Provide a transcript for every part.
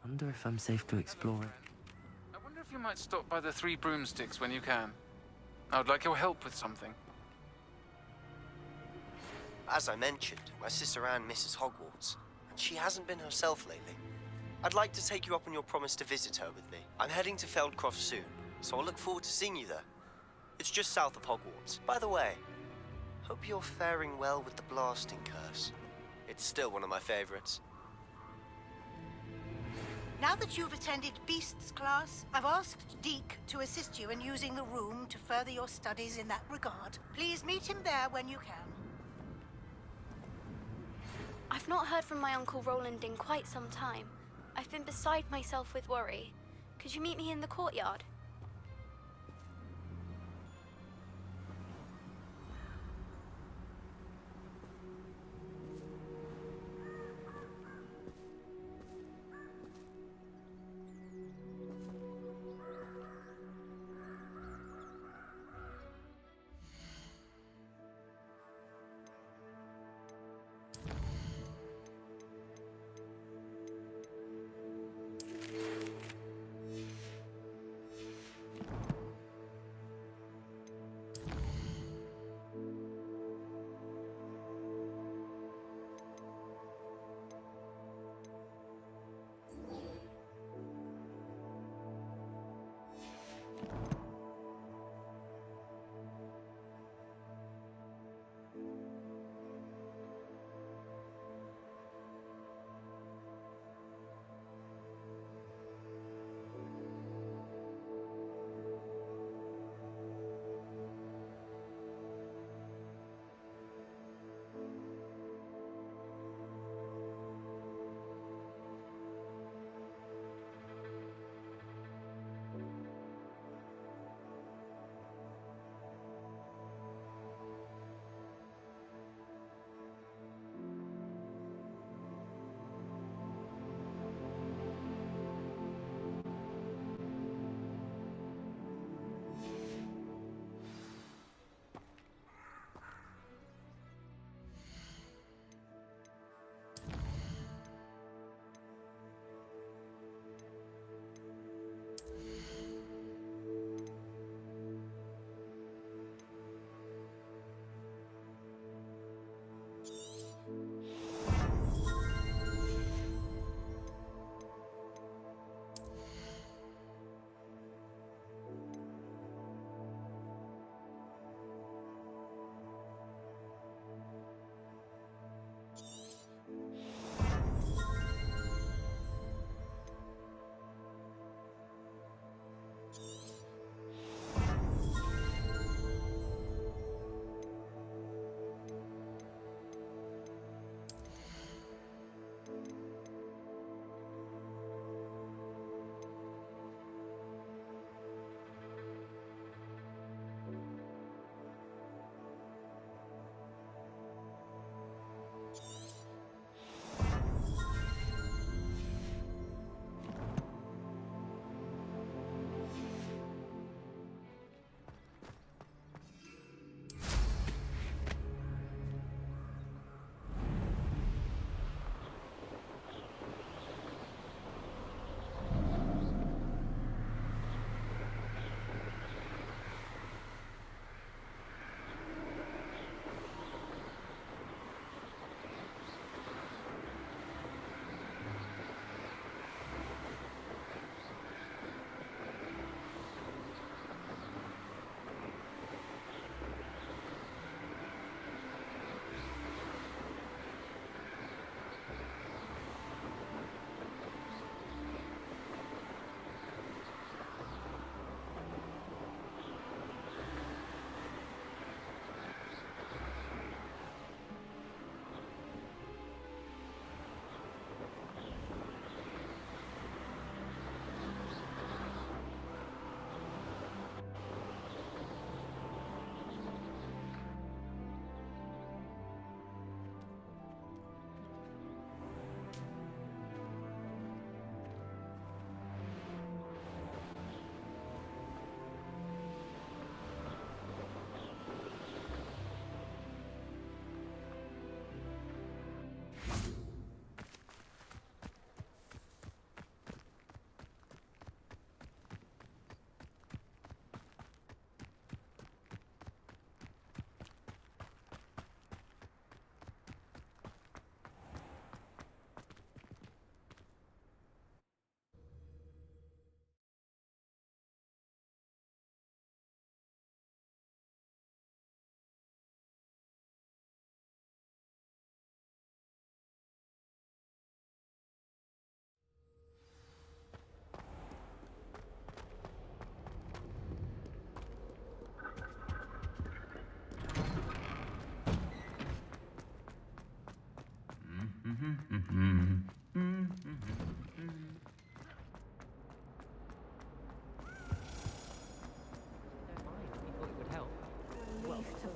Wonder if I'm safe to explore it. I wonder if you might stop by the Three Broomsticks when you can. I would like your help with something. As I mentioned, my sister Anne misses Hogwarts, and she hasn't been herself lately. I'd like to take you up on your promise to visit her with me. I'm heading to Feldcroft soon, so I'll look forward to seeing you there. It's just south of Hogwarts. By the way, hope you're faring well with the blasting curse. It's still one of my favorites. Now that you've attended Beasts class, I've asked Deke to assist you in using the room to further your studies in that regard. Please meet him there when you can. I've not heard from my Uncle Roland in quite some time. I've been beside myself with worry. Could you meet me in the courtyard?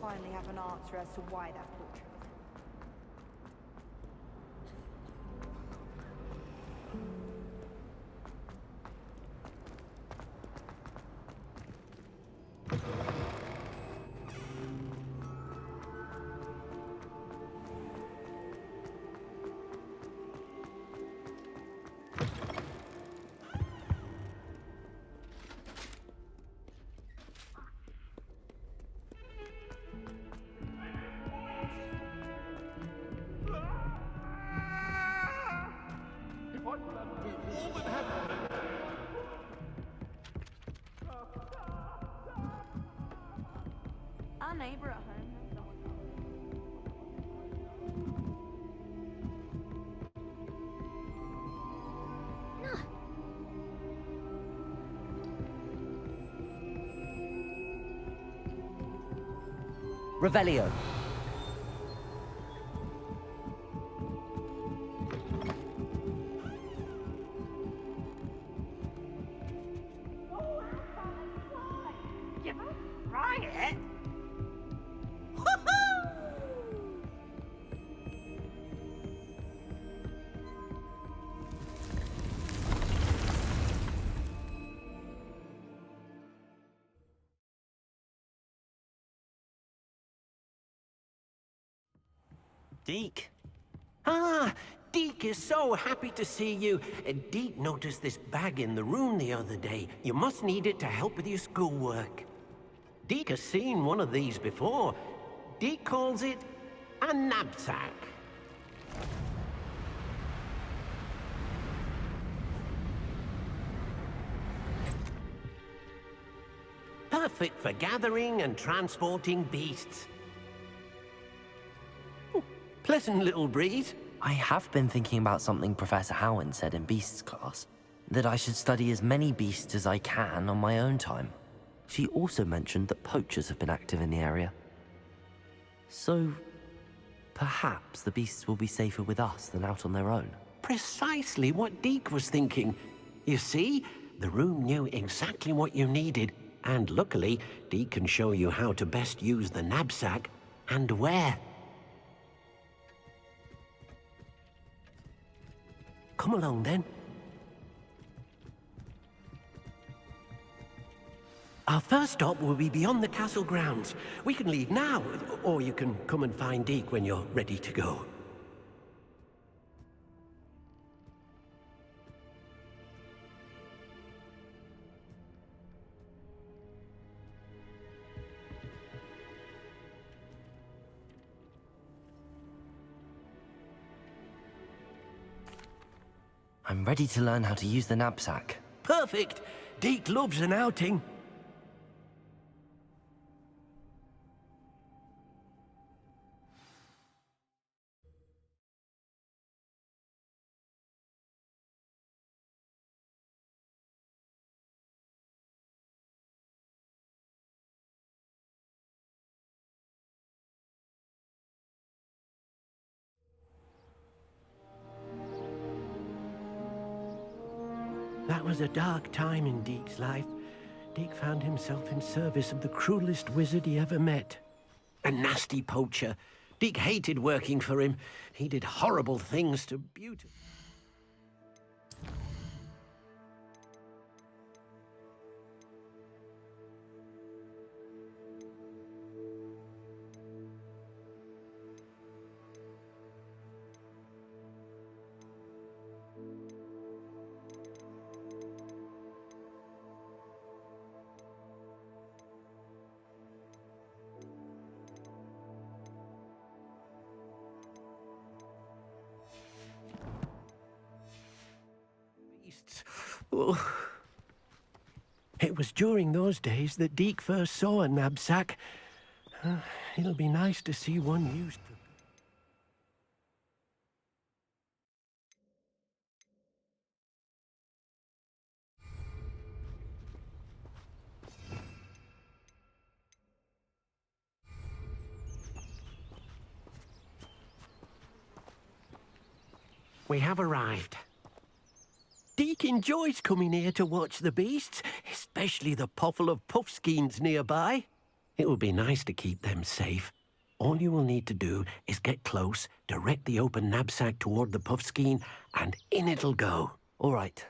finally have an answer as to why that portrait was. Our neighbor at home has someone. Revelio. Riot? Deke? Ah, Deke is so happy to see you. Deke noticed this bag in the room the other day. You must need it to help with your schoolwork. Deke has seen one of these before. Deke calls it a knapsack. Perfect for gathering and transporting beasts. Pleasant little breeze. I have been thinking about something Professor Howard said in Beasts class, that I should study as many beasts as I can on my own time. She also mentioned that poachers have been active in the area. So, perhaps the beasts will be safer with us than out on their own. Precisely what Deke was thinking. You see, the room knew exactly what you needed, and luckily, Deke can show you how to best use the knapsack and where. Come along, then. Our first stop will be beyond the castle grounds. We can leave now, or you can come and find Deke when you're ready to go. I'm ready to learn how to use the knapsack. Perfect! Deke loves an outing. That was a dark time in Deke's life. Deke found himself in service of the cruelest wizard he ever met. A nasty poacher. Deke hated working for him. He did horrible things to beautiful... Oh. It was during those days that Deke first saw a knapsack. It'll be nice to see one used. We have arrived. Deke enjoys coming here to watch the beasts, especially the potful of puffskeins nearby. It will be nice to keep them safe. All you will need to do is get close, direct the open knapsack toward the puffskein, and in it'll go. All right.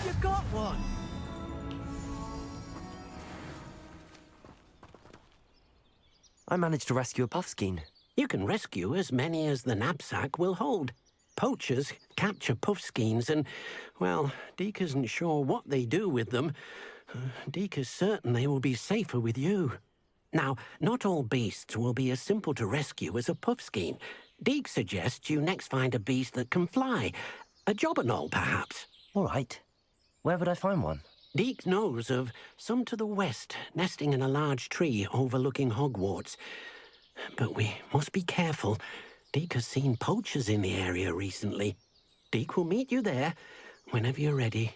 You got one! I managed to rescue a puffskein. You can rescue as many as the knapsack will hold. Poachers capture puffskeins and, well, Deke isn't sure what they do with them. Deke is certain they will be safer with you. Now, not all beasts will be as simple to rescue as a puffskein. Deke suggests you next find a beast that can fly. A jobberknoll, perhaps. All right. Where would I find one? Deke knows of some to the west, nesting in a large tree overlooking Hogwarts. But we must be careful. Deke has seen poachers in the area recently. Deke will meet you there whenever you're ready.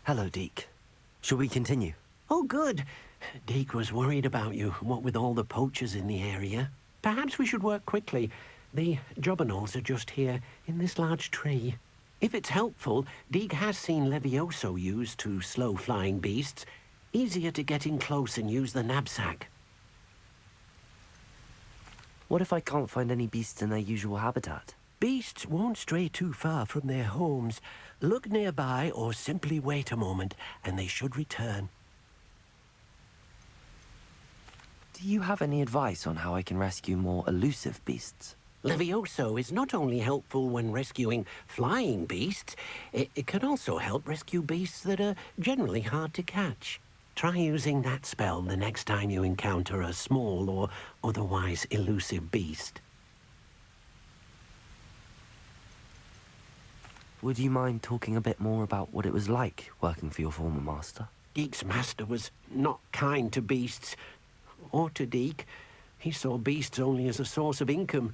Hello, Deke. Shall we continue? Oh, good. Deke was worried about you, what with all the poachers in the area. Perhaps we should work quickly. The jobberknolls are just here, in this large tree. If it's helpful, Deke has seen Levioso used to slow flying beasts. Easier to get in close and use the knapsack. What if I can't find any beasts in their usual habitat? Beasts won't stray too far from their homes. Look nearby or simply wait a moment, and they should return. Do you have any advice on how I can rescue more elusive beasts? Levioso is not only helpful when rescuing flying beasts, it can also help rescue beasts that are generally hard to catch. Try using that spell the next time you encounter a small or otherwise elusive beast. Would you mind talking a bit more about what it was like working for your former master? Deke's master was not kind to beasts, or to Deke. He saw beasts only as a source of income,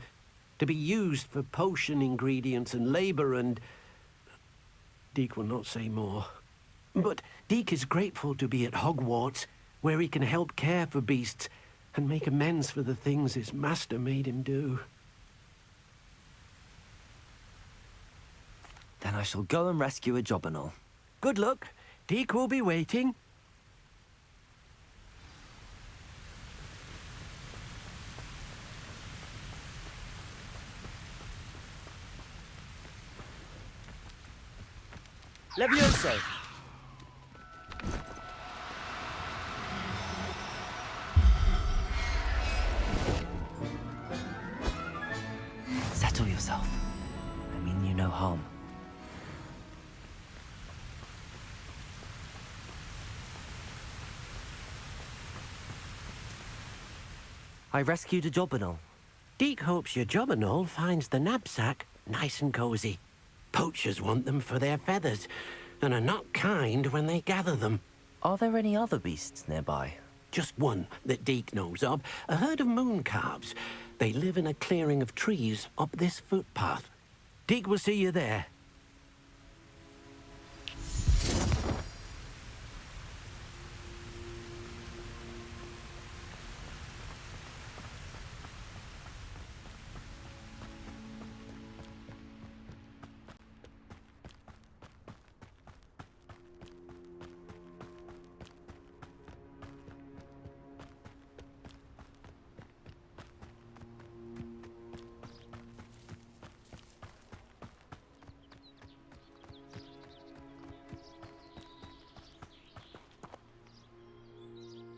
to be used for potion ingredients and labor, and Deke will not say more. But Deke is grateful to be at Hogwarts, where he can help care for beasts and make amends for the things his master made him do. Then I shall go and rescue a jobberknoll. Good luck. Deke will be waiting. Levioso! Settle yourself. I mean you no harm. I rescued a jobberknoll. Deke hopes your jobberknoll finds the knapsack nice and cozy. Poachers want them for their feathers, and are not kind when they gather them. Are there any other beasts nearby? Just one that Deke knows of, a herd of moon calves. They live in a clearing of trees up this footpath. Deke will see you there.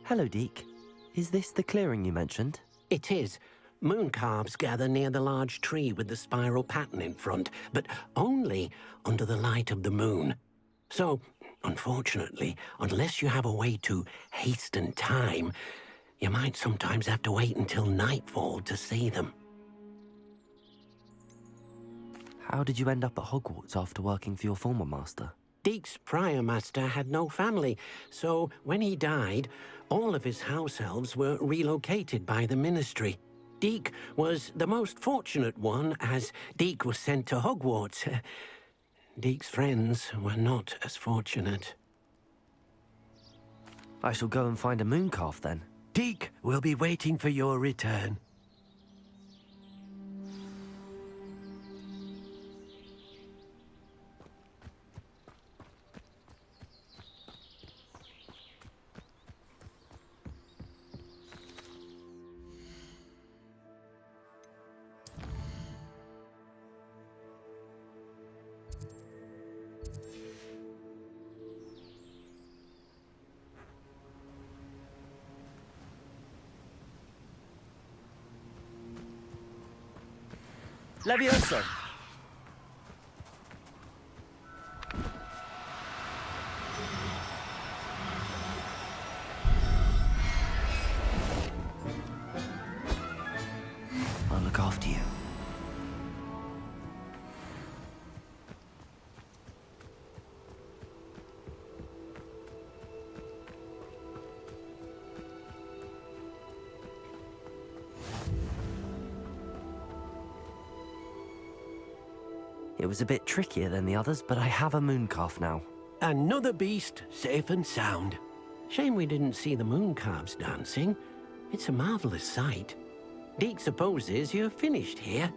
Hello, Deke. Is this the clearing you mentioned? It is. Moon calves gather near the large tree with the spiral pattern in front, but only under the light of the moon. So, unfortunately, unless you have a way to hasten time, you might sometimes have to wait until nightfall to see them. How did you end up at Hogwarts after working for your former master? Deke's prior master had no family, so when he died, all of his house elves were relocated by the ministry. Deke was the most fortunate one, as Deke was sent to Hogwarts. Deke's friends were not as fortunate. I shall go and find a moon calf then. Deke will be waiting for your return. Levioso! I'll look after you. It was a bit trickier than the others, but I have a moon calf now. Another beast, safe and sound. Shame we didn't see the moon calves dancing. It's a marvelous sight. Deke supposes you're finished here.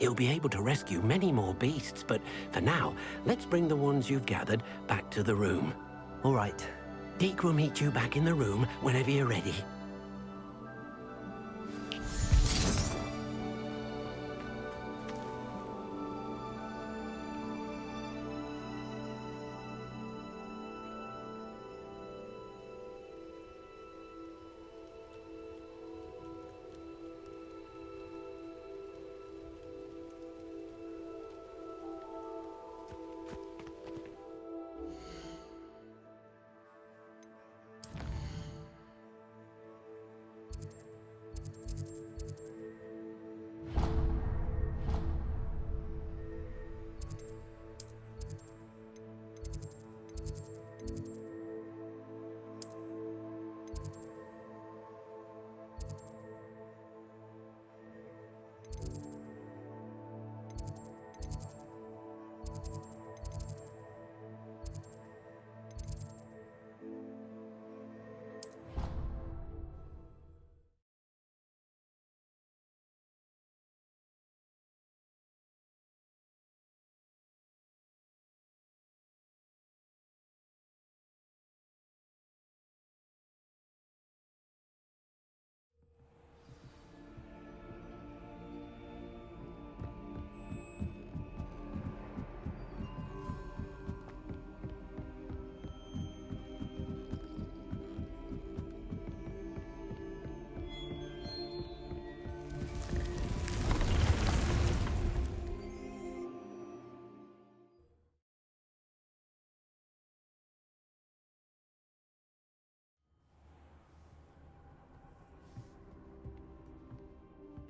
He'll be able to rescue many more beasts, but for now, let's bring the ones you've gathered back to the room. All right. Deke will meet you back in the room whenever you're ready.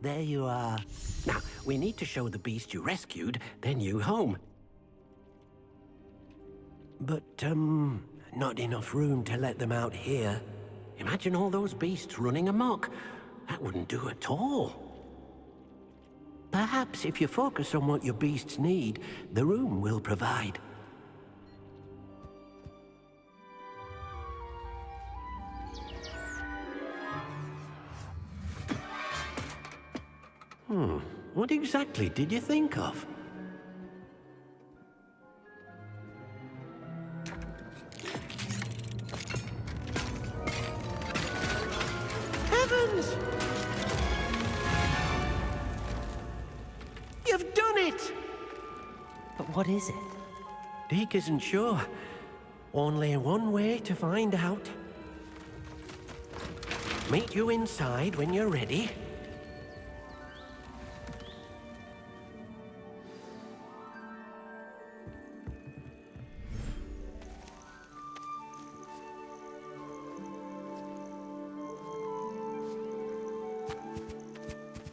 There you are. Now, we need to show the beast you rescued their new home. But, not enough room to let them out here. Imagine all those beasts running amok. That wouldn't do at all. Perhaps if you focus on what your beasts need, the room will provide. What exactly did you think of? Heavens! You've done it! But what is it? Deke isn't sure. Only one way to find out. Meet you inside when you're ready.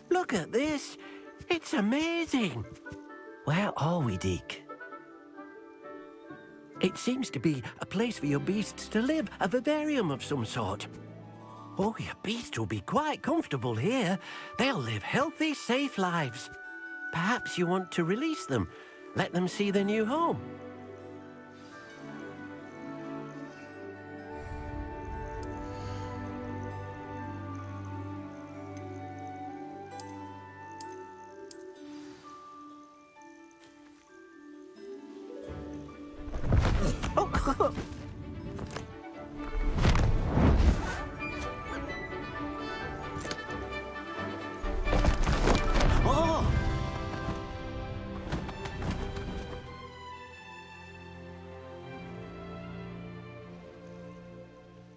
Look at this. It's amazing. Where are we, Deke? It seems to be a place for your beasts to live, a vivarium of some sort. Oh, your beasts will be quite comfortable here. They'll live healthy, safe lives. Perhaps you want to release them, let them see their new home. Oh, oh!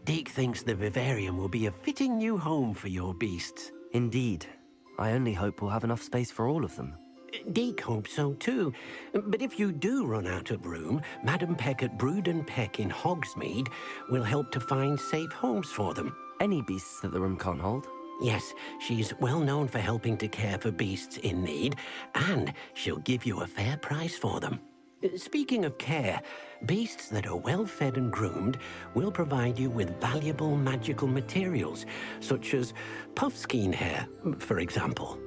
Deke thinks the vivarium will be a fitting new home for your beasts. Indeed. I only hope we'll have enough space for all of them. Deke hopes so too. But if you do run out of room, Madam Peck at Brood and Peck in Hogsmeade will help to find safe homes for them. Any beasts that the room can't hold? Yes, she's well known for helping to care for beasts in need, and she'll give you a fair price for them. Speaking of care, beasts that are well fed and groomed will provide you with valuable magical materials, such as puffskein hair, for example.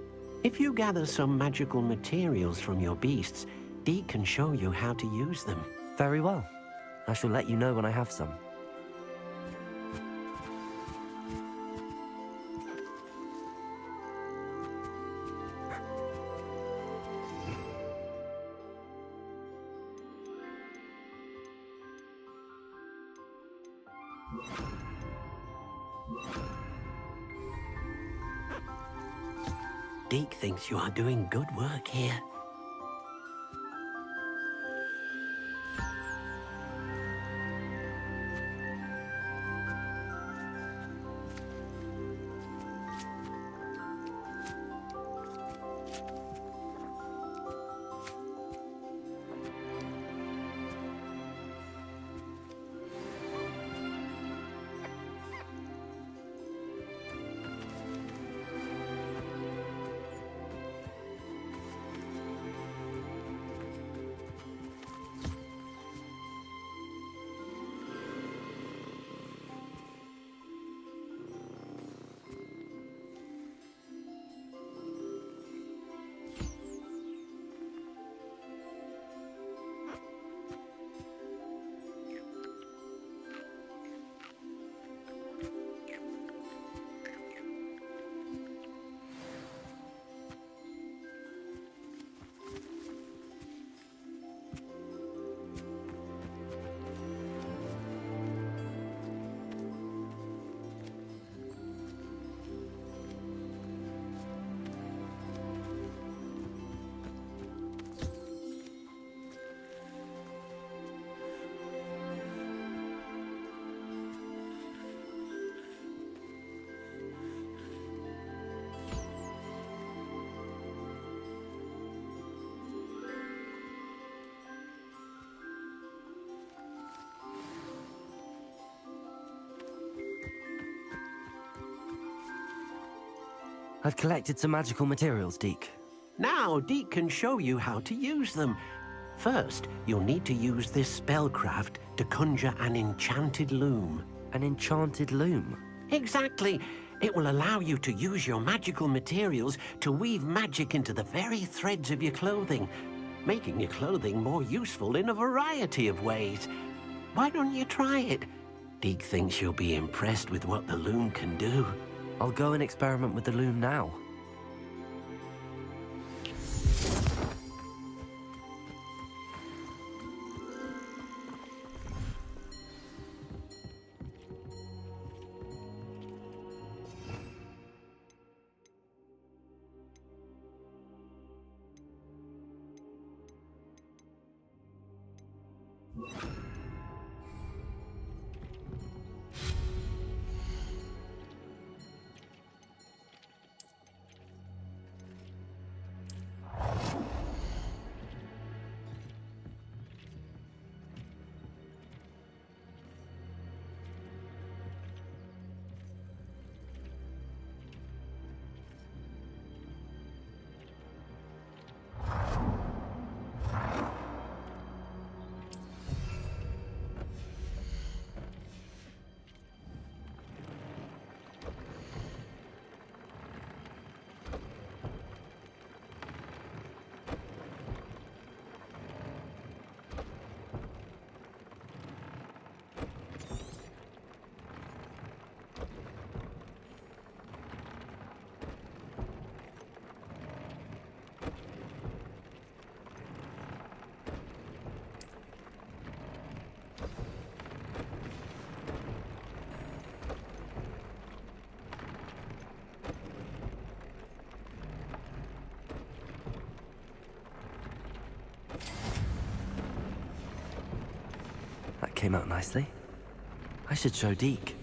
If you gather some magical materials from your beasts, Deke can show you how to use them. Very well. I shall let you know when I have some. Deke thinks you are doing good work here. I've collected some magical materials, Deke. Now, Deke can show you how to use them. First, you'll need to use this spellcraft to conjure an enchanted loom. An enchanted loom? Exactly. It will allow you to use your magical materials to weave magic into the very threads of your clothing, making your clothing more useful in a variety of ways. Why don't you try it? Deke thinks you'll be impressed with what the loom can do. I'll go and experiment with the loom now. came out nicely. I should show Deke.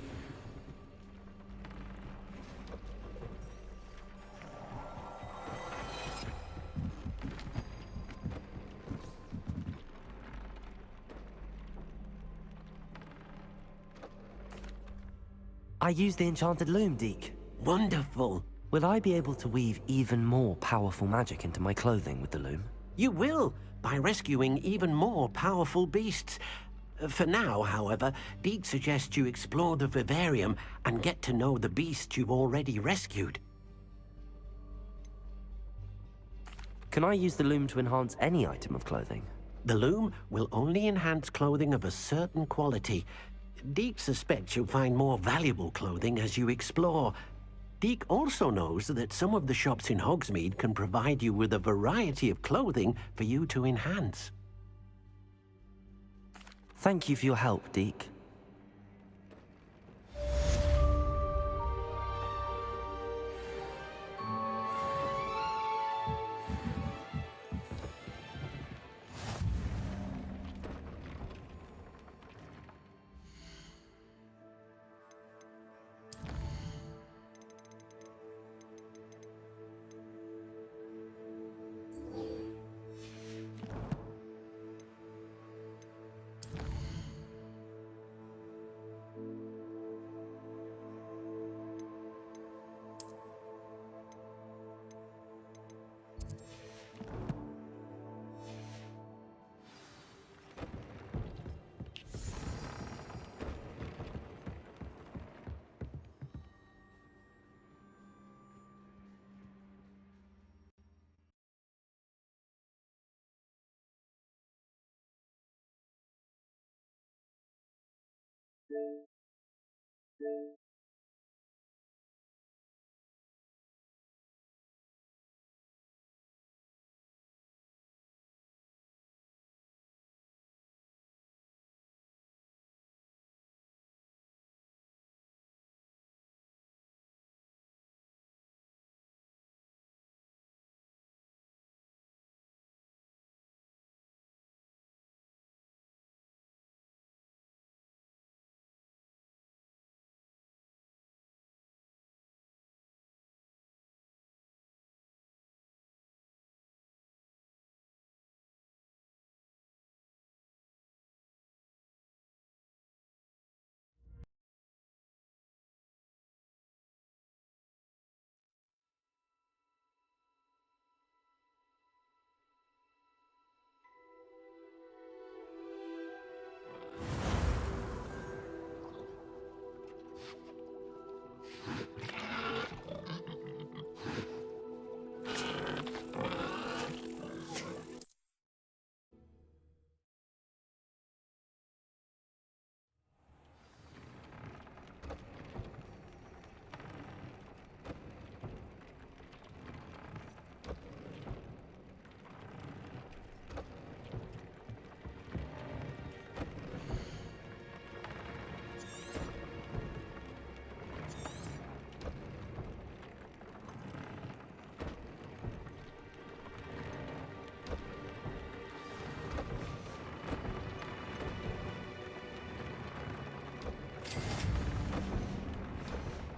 I used the enchanted loom, Deke. Wonderful. Will I be able to weave even more powerful magic into my clothing with the loom? You will, by rescuing even more powerful beasts. For now, however, Deke suggests you explore the vivarium and get to know the beasts you've already rescued. Can I use the loom to enhance any item of clothing? The loom will only enhance clothing of a certain quality. Deke suspects you'll find more valuable clothing as you explore. Deke also knows that some of the shops in Hogsmeade can provide you with a variety of clothing for you to enhance. Thank you for your help, Deke.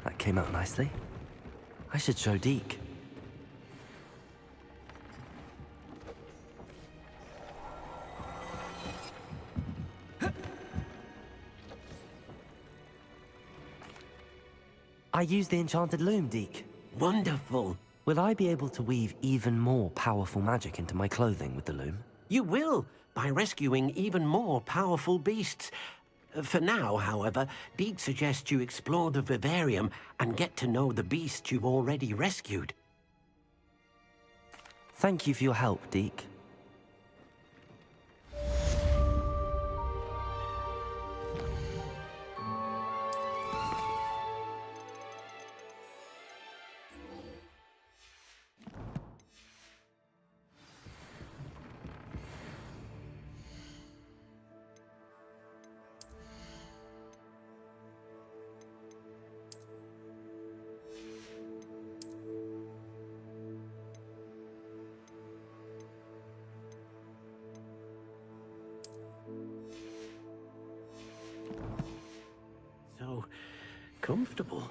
That came out nicely. I should show Deke. I used the enchanted loom, Deke. Wonderful. Will I be able to weave even more powerful magic into my clothing with the loom? You will, by rescuing even more powerful beasts. For now, however, Deke suggests you explore the vivarium and get to know the beasts you've already rescued. Thank you for your help, Deke. so comfortable.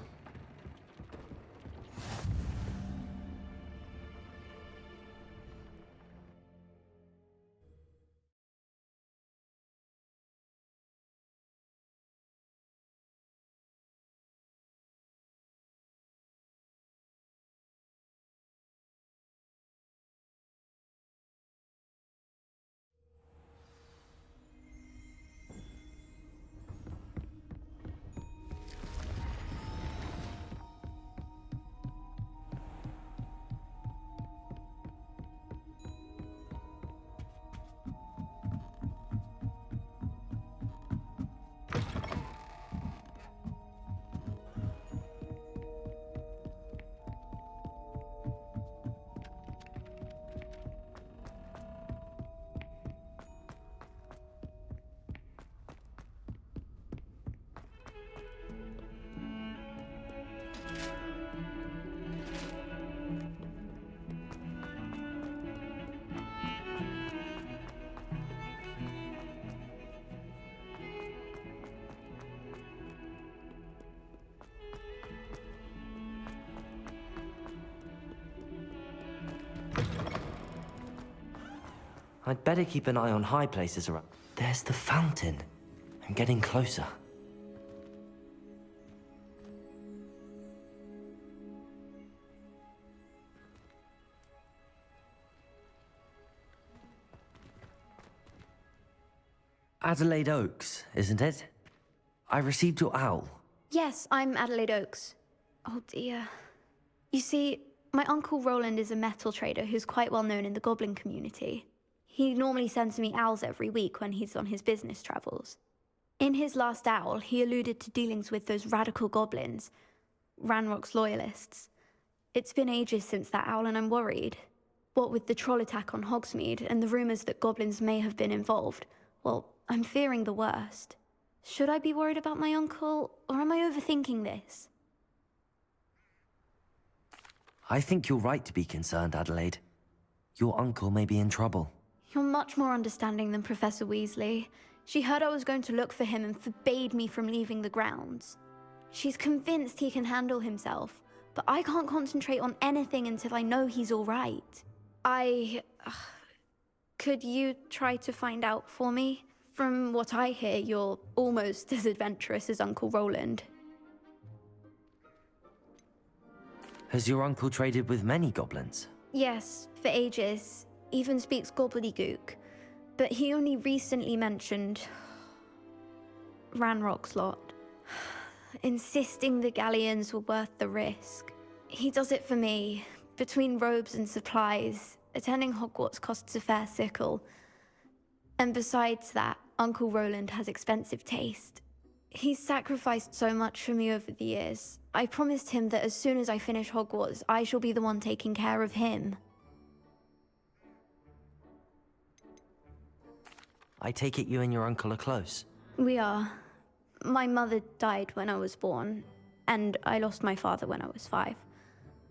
I'd better keep an eye on high places around. There's the fountain. I'm getting closer. Adelaide Oaks, isn't it? I received your owl. Yes, I'm Adelaide Oaks. Oh dear. You see, my Uncle Roland is a metal trader who's quite well known in the goblin community. He normally sends me owls every week when he's on his business travels. In his last owl, he alluded to dealings with those radical goblins, Ranrock's loyalists. It's been ages since that owl and I'm worried. What with the troll attack on Hogsmeade and the rumours that goblins may have been involved, well, I'm fearing the worst. Should I be worried about my uncle, or am I overthinking this? I think you're right to be concerned, Adelaide. Your uncle may be in trouble. You're much more understanding than Professor Weasley. She heard I was going to look for him and forbade me from leaving the grounds. She's convinced he can handle himself, but I can't concentrate on anything until I know he's all right. Could you try to find out for me? From what I hear, you're almost as adventurous as Uncle Roland. Has your uncle traded with many goblins? Yes, for ages. Even speaks gobbledygook. But he only recently mentioned Ranrock's lot, insisting the galleons were worth the risk. He does it for me. Between robes and supplies, attending Hogwarts costs a fair sickle. And besides that, Uncle Roland has expensive taste. He's sacrificed so much for me over the years. I promised him that as soon as I finish Hogwarts, I shall be the one taking care of him. I take it you and your uncle are close. We are. My mother died when I was born, and I lost my father when I was 5.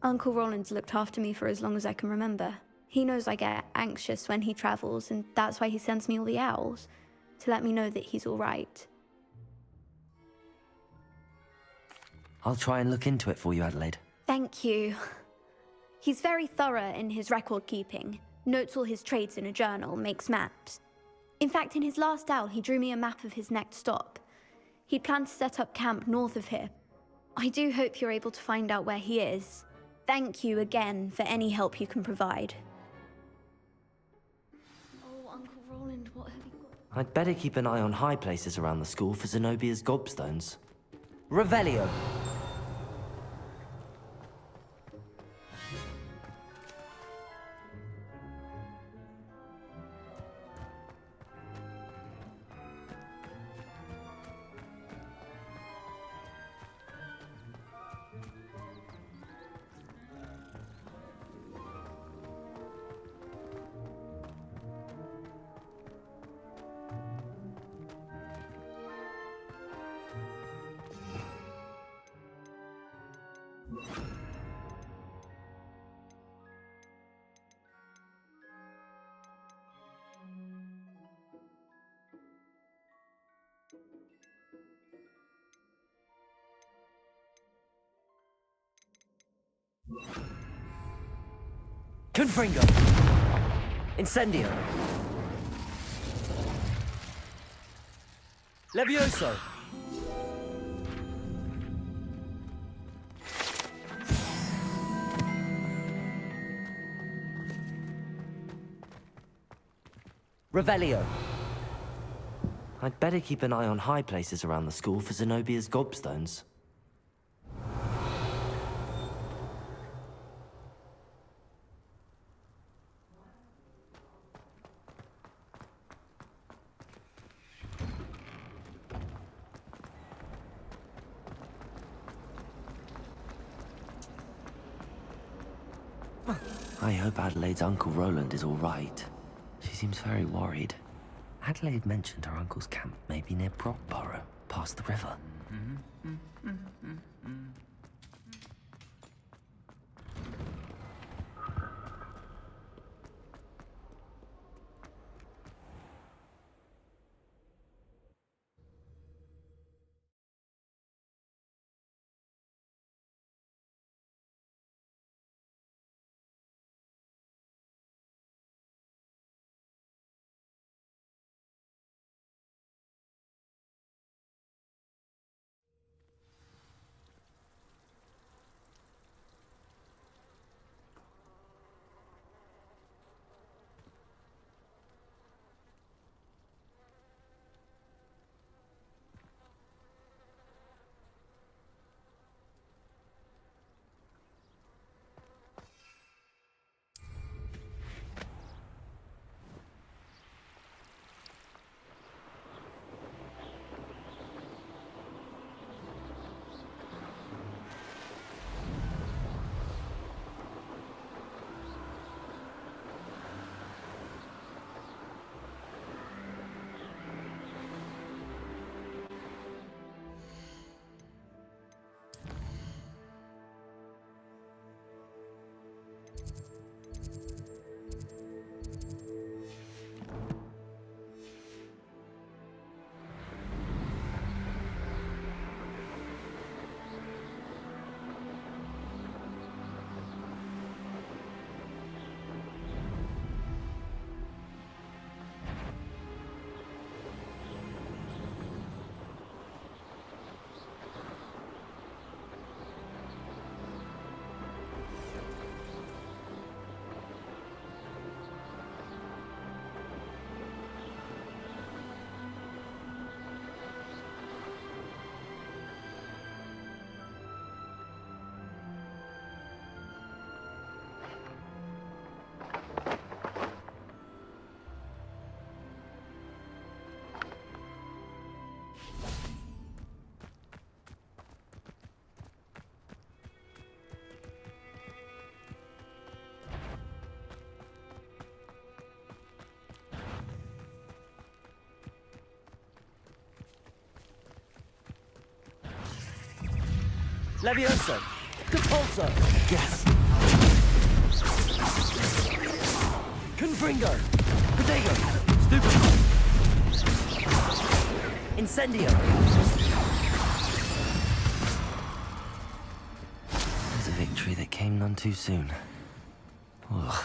Uncle Roland's looked after me for as long as I can remember. He knows I get anxious when he travels, and that's why he sends me all the owls, to let me know that he's all right. I'll try and look into it for you, Adelaide. Thank you. He's very thorough in his record keeping, notes all his trades in a journal, makes maps. In fact, in his last owl, he drew me a map of his next stop. He planned to set up camp north of here. I do hope you're able to find out where he is. Thank you again for any help you can provide. Oh, Uncle Roland, what have you got? I'd better keep an eye on high places around the school for Zenobia's gobstones. Revelio! Confringo! Incendio! Levioso! Revelio! I'd better keep an eye on high places around the school for Zenobia's gobstones. I hope Adelaide's Uncle Roland is all right. She seems very worried. Adelaide mentioned her uncle's camp may be near Brockborough, past the river. Levioso! Compulso! Yes! Confringo! Protego! Stupefy! Incendio! There's a victory that came none too soon. Ugh.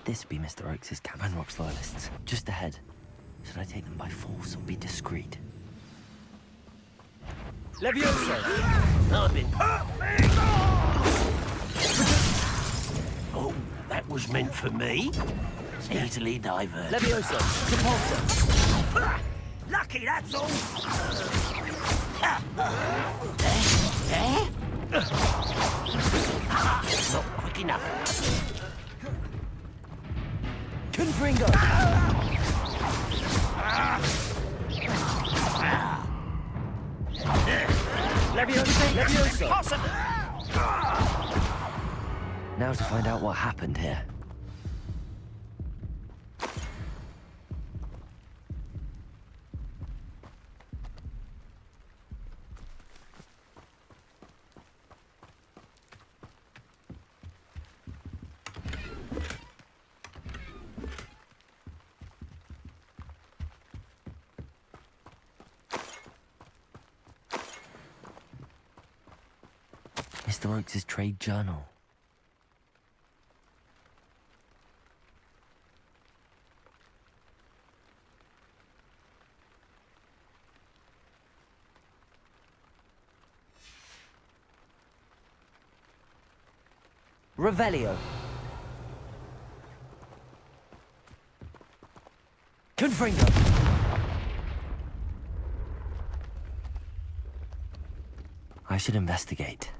this be Mr. Oakes' Cabin Rocks loyalists? Just ahead. Should I take them by force or be discreet? Levioso! I've been... Oh, that was meant for me. Easily diverted. Levioso! Repulsor! Lucky, that's all. Not quick enough. Confringo! Levioso! Now to find out what happened here. Mr. Oakes' trade journal. Revelio. Confringo. I should investigate.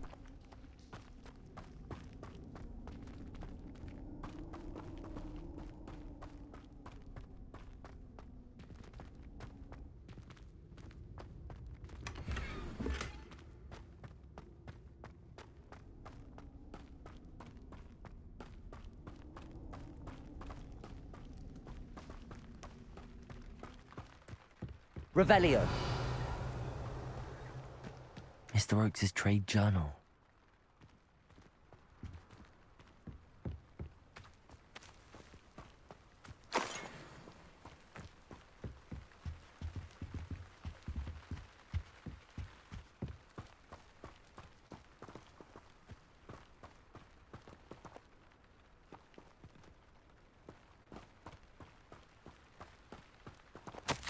Revelio. Mr. Oakes' trade journal.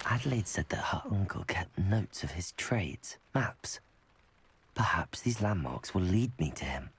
Adelaide said that her uncle kept notes of his trades, maps. Perhaps these landmarks will lead me to him.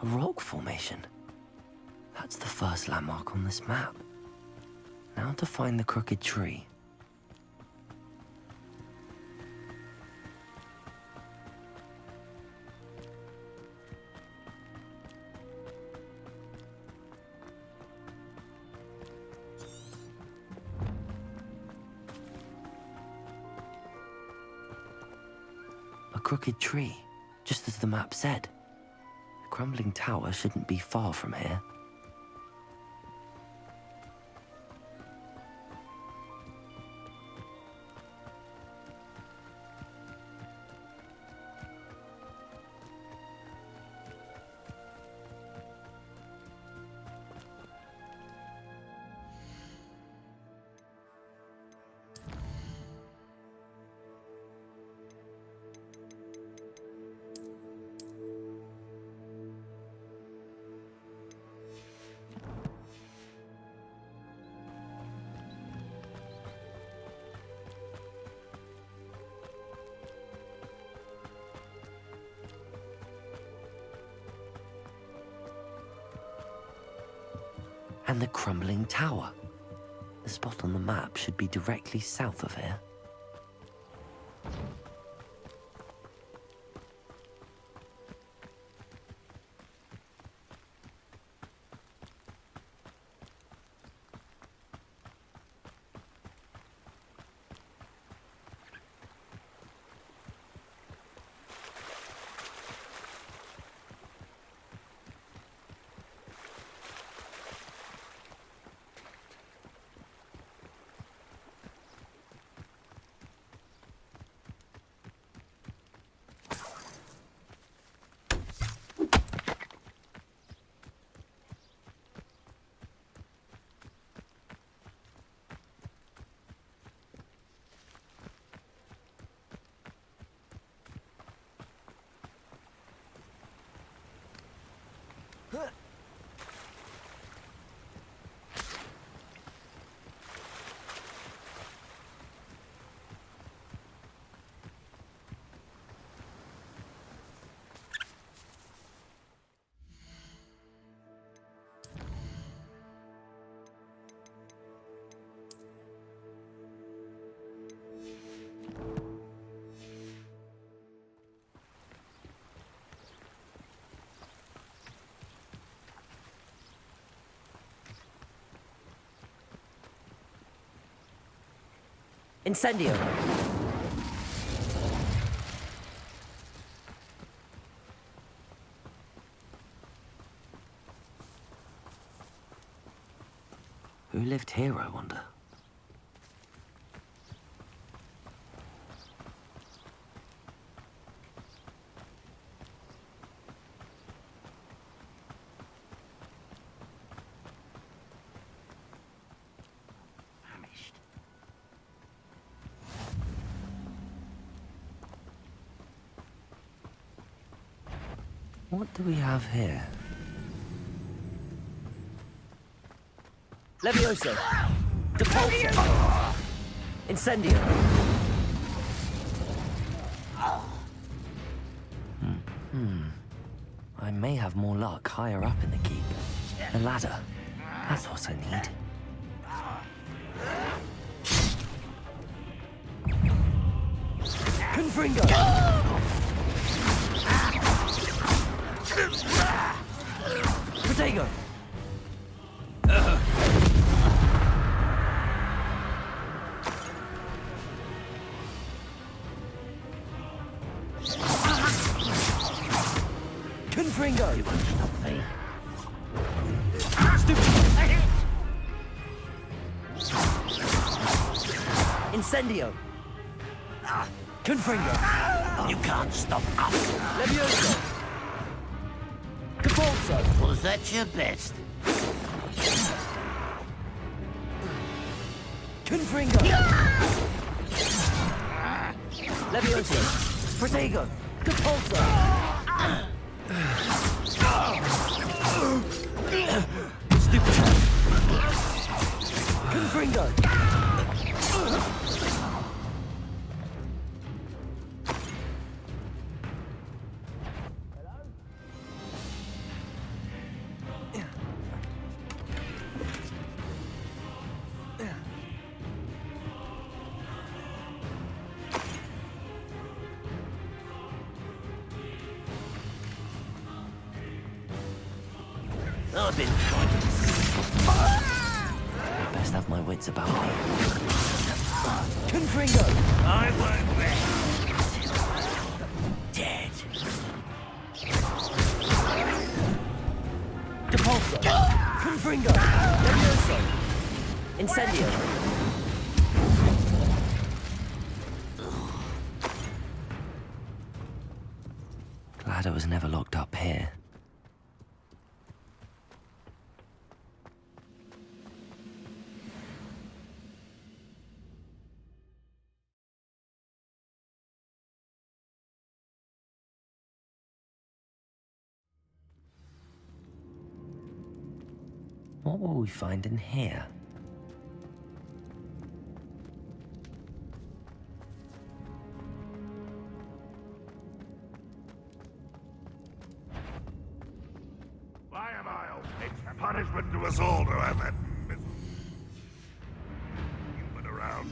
A rock formation. That's the first landmark on this map. Now to find the crooked tree. A crooked tree, just as the map said. The crumbling tower shouldn't be far from here. And the crumbling tower. The spot on the map should be directly south of here. Incendio. Who lived here, I wonder? What do we have here? Levioso. Depulso. Incendio. I may have more luck higher up in the keep. A ladder. That's what I need. Confringo. Protego. Confringo. You won't stop me. Incendio. Confringo. You can't stop us. Levioso. Depulso. Was that your best? Confringo. Levioso. Protego. Depulso. Stupid. Confringo. I've been I best have my wits about me. Confringo. I won't rest. Dead. Depulso. Confringo. Levioso. Incendio. Glad I was never locked up here. What will we find in here? Why am I all punishment to us all to have that human around.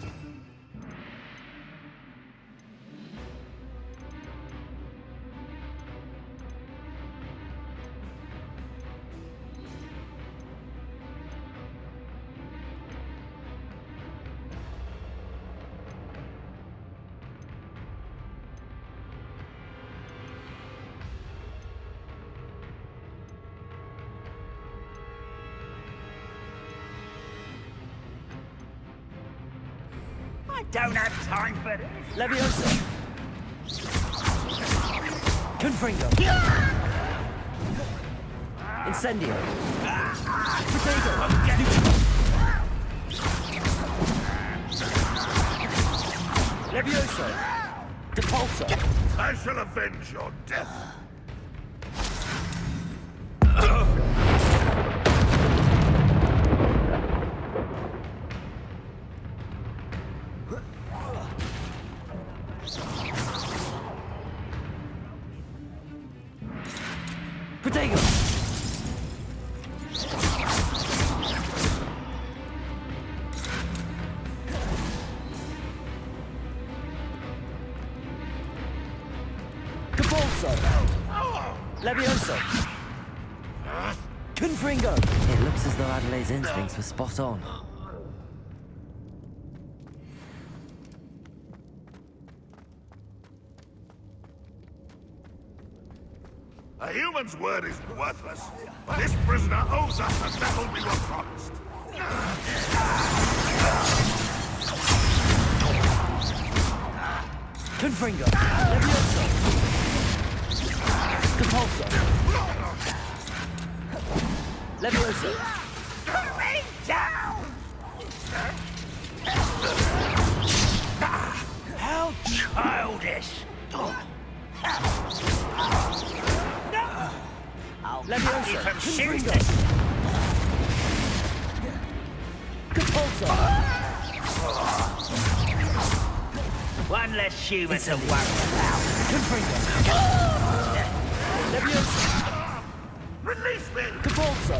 I don't have time for this. Leviosa. Confringo. Incendio. Potato. Leviosa. Depulso. I shall avenge your death. Potato. Depulso. Leviosa. Confringo. It looks as though Adelaide's instincts were spot on. A human's word is worthless. This prisoner owes us the battle we were promised. Confringo. Leviosa. Depulso. Leviosa. Put me down! How childish! Leviosa. Confringo. Depulso. One less human to worry about. Confringo. Leviosa. Release me! Depulso.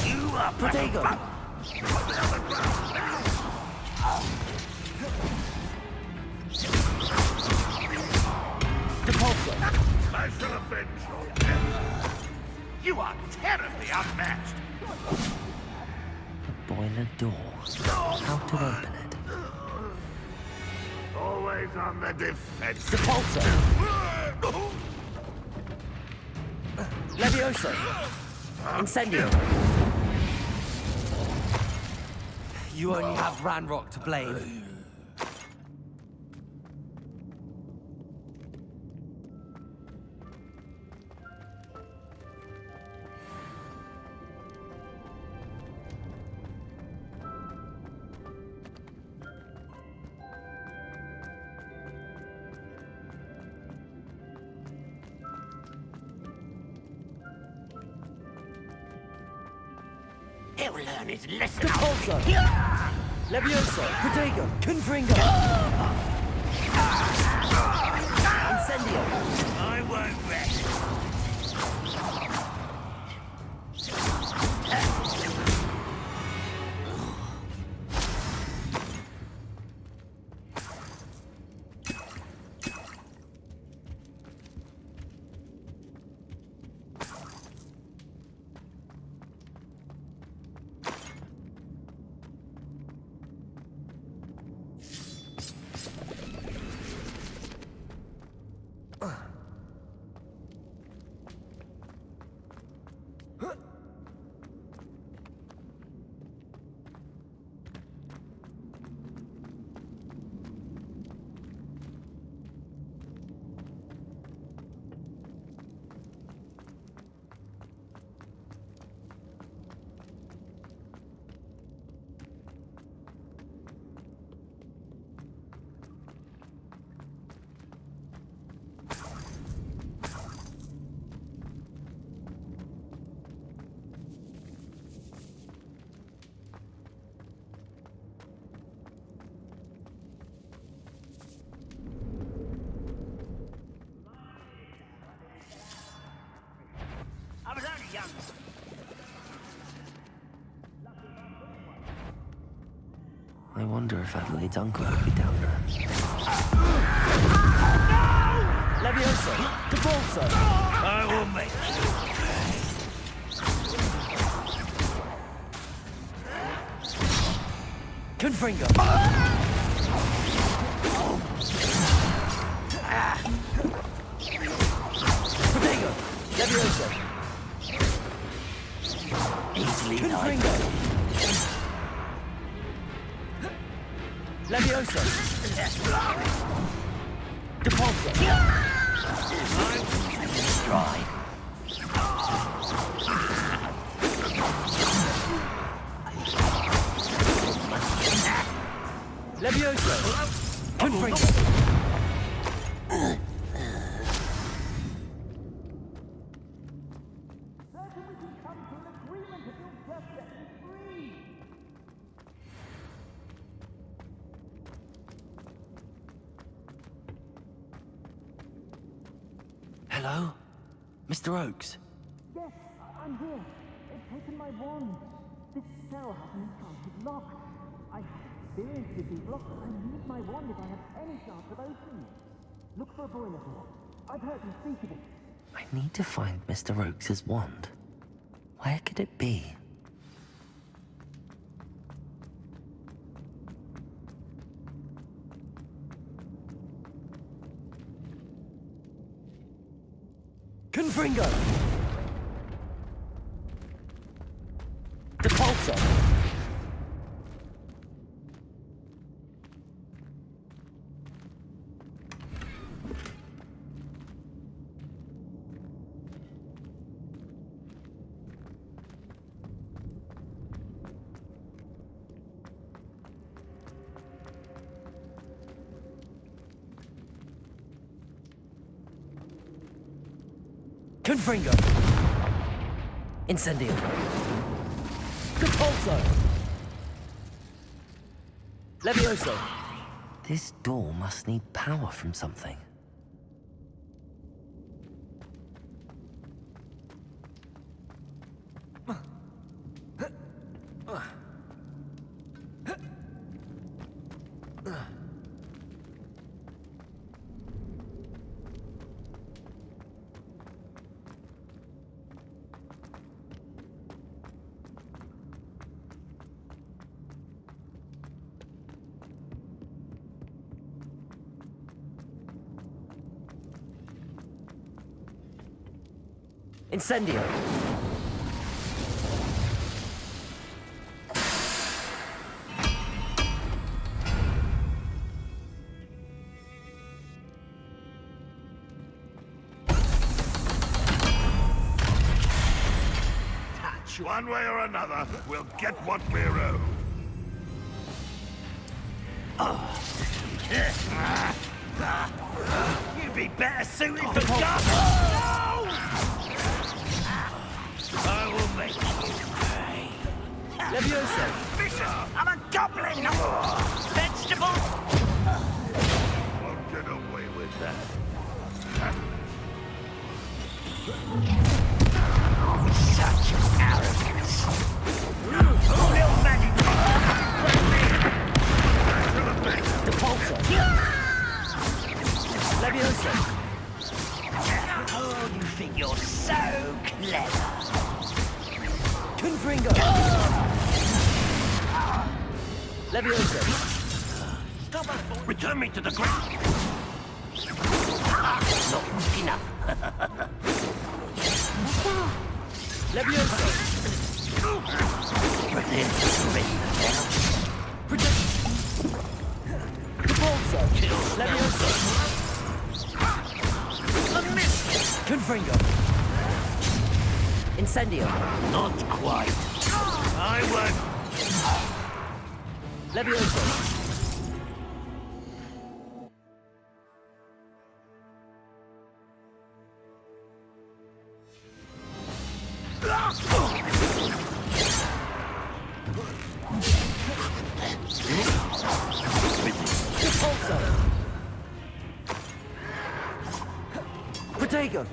You are Potato. Depulso. I shall avenge your death. You are terribly unmatched. The boiler door. How to open it? Always on the defense. Depulso. Leviosa. Incendio. You only have Ranrock to blame. He'll learn his lesson. Depulso. Leviosa. Potato. Confringo. Incendio. I won't rest. wonder if Adelaide's uncle would be down there. Levioso! Devolso! I will make you pay. Confringo! Protego! Levioso! Easily Confringo! Levioso! Depulso! Stride. Levioso! Confringo! Hello? Mr. Oakes? Yes, I'm here. They've taken my wand. This cell has an enchanted lock. I have experience with these locks. I need my wand if I have any chance of opening it. Look for a boiler door. I've heard them speak of it. I need to find Mr. Oakes' wand. Where could it be? Confringo! Depulso! Confringo! Incendio. Depulso! Levioso! This door must need power from something. Incendio! One way or another, we'll get what we're owed. You'd be better suited for government! I will make you pay. Levioso! Bishop, I'm a goblin! Vegetable! Won't get away with that. Such arrogance! Little magic! Depulso! Levioso! Oh, you think you're so clever! Confringo! Levioso! Return me to the ground! Not quick enough! Levioso! Depulso! Levioso! A miss! Confringo! Incendio! Not quite. I won't. Levioso! Depulso! Protego!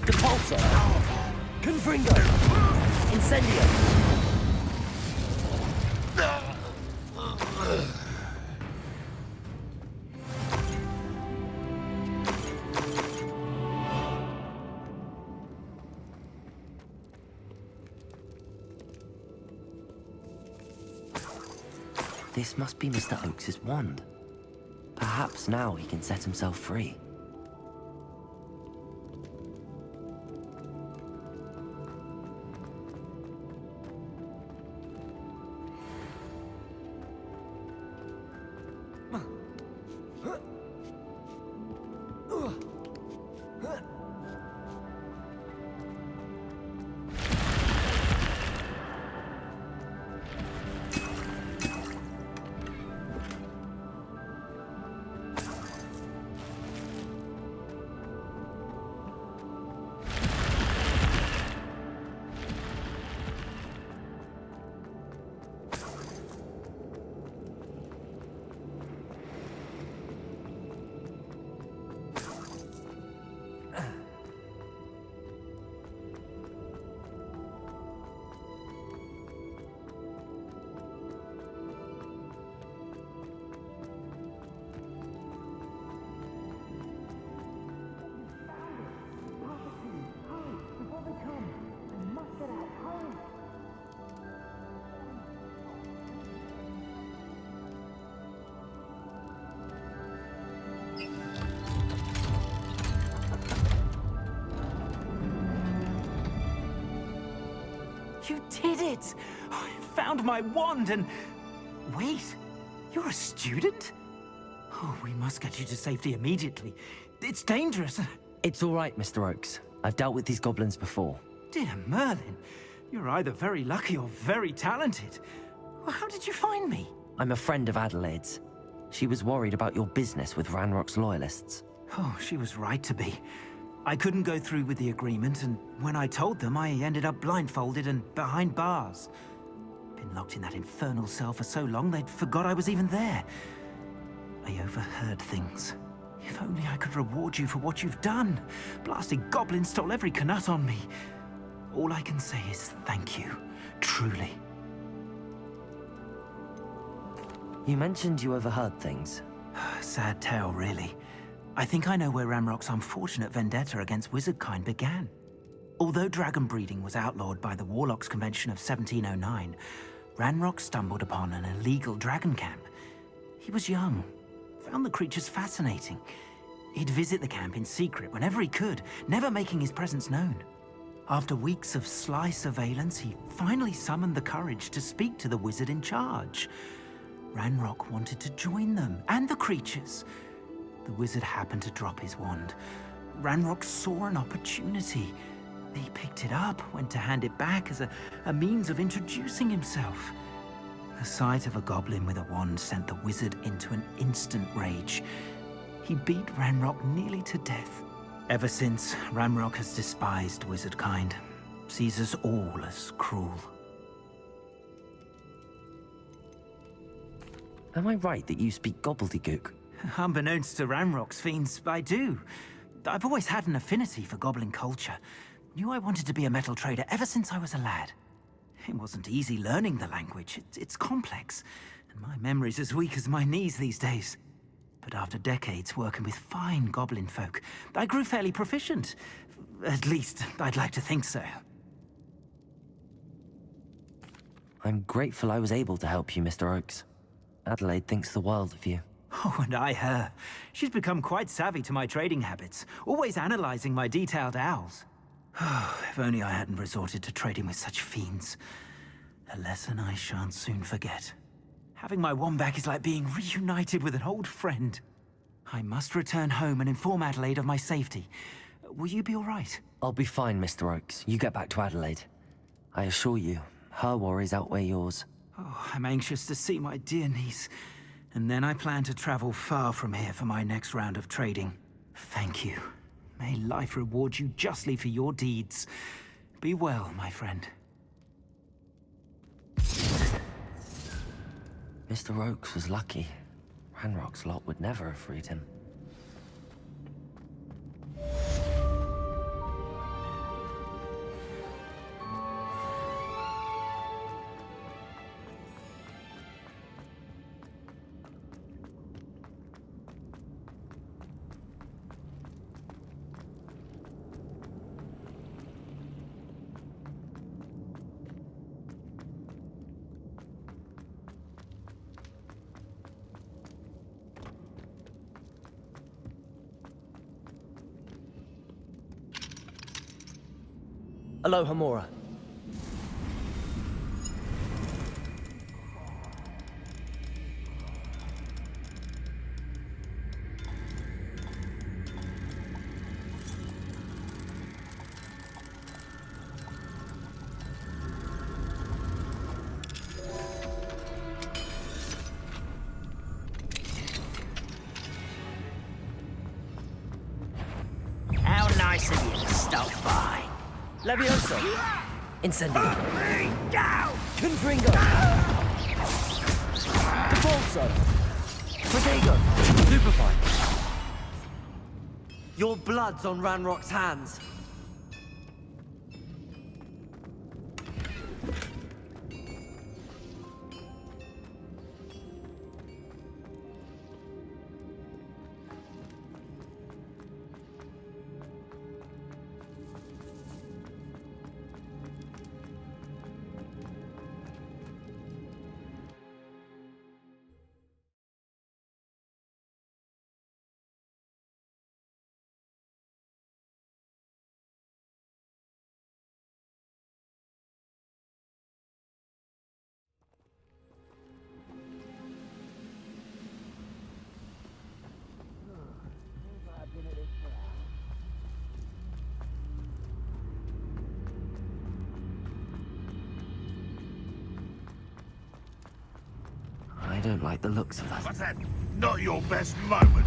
Depulso! Confringo! Incendio! This must be Mr. Oakes's wand. Perhaps now he can set himself free. You did it! I found my wand and... Wait, you're a student? Oh, we must get you to safety immediately. It's dangerous. It's all right, Mr. Oakes. I've dealt with these goblins before. Dear Merlin, you're either very lucky or very talented. Well, how did you find me? I'm a friend of Adelaide's. She was worried about your business with Ranrock's loyalists. Oh, she was right to be. I couldn't go through with the agreement, and when I told them, I ended up blindfolded and behind bars. Been locked in that infernal cell for so long, they'd forgot I was even there. I overheard things. If only I could reward you for what you've done. Blasted goblin stole every canut on me. All I can say is thank you, truly. You mentioned you overheard things. Sad tale, really. I think I know where Ranrock's unfortunate vendetta against wizardkind began. Although dragon breeding was outlawed by the Warlocks Convention of 1709, Ranrock stumbled upon an illegal dragon camp. He was young, found the creatures fascinating. He'd visit the camp in secret whenever he could, never making his presence known. After weeks of sly surveillance, he finally summoned the courage to speak to the wizard in charge. Ranrock wanted to join them, and the creatures. The wizard happened to drop his wand. Ranrock saw an opportunity. He picked it up, went to hand it back as a means of introducing himself. The sight of a goblin with a wand sent the wizard into an instant rage. He beat Ranrock nearly to death. Ever since, Ranrock has despised wizardkind, sees us all as cruel. Am I right that you speak gobbledygook? Unbeknownst to Ranrock's fiends, I do. I've always had an affinity for goblin culture. Knew I wanted to be a metal trader ever since I was a lad. It wasn't easy learning the language. It's complex, and my memory's as weak as my knees these days. But after decades working with fine goblin folk, I grew fairly proficient. At least, I'd like to think so. I'm grateful I was able to help you, Mr. Oakes. Adelaide thinks the world of you. Oh, and I her. She's become quite savvy to my trading habits, always analyzing my detailed owls. If only I hadn't resorted to trading with such fiends. A lesson I shan't soon forget. Having my wand back is like being reunited with an old friend. I must return home and inform Adelaide of my safety. Will you be all right? I'll be fine, Mr. Oakes. You get back to Adelaide. I assure you, her worries outweigh yours. Oh, I'm anxious to see my dear niece. And then I plan to travel far from here for my next round of trading. Thank you. May life reward you justly for your deeds. Be well, my friend. Mr. Oakes was lucky. Ranrock's lot would never have freed him. Aloha Mora. How nice of you to stop by. Levioso! Incendio! Down! Confringo! Depulso! Protego! Stupefy! Your blood's on Ranrock's hands. I don't like the looks of that. What's that? Not your best moment.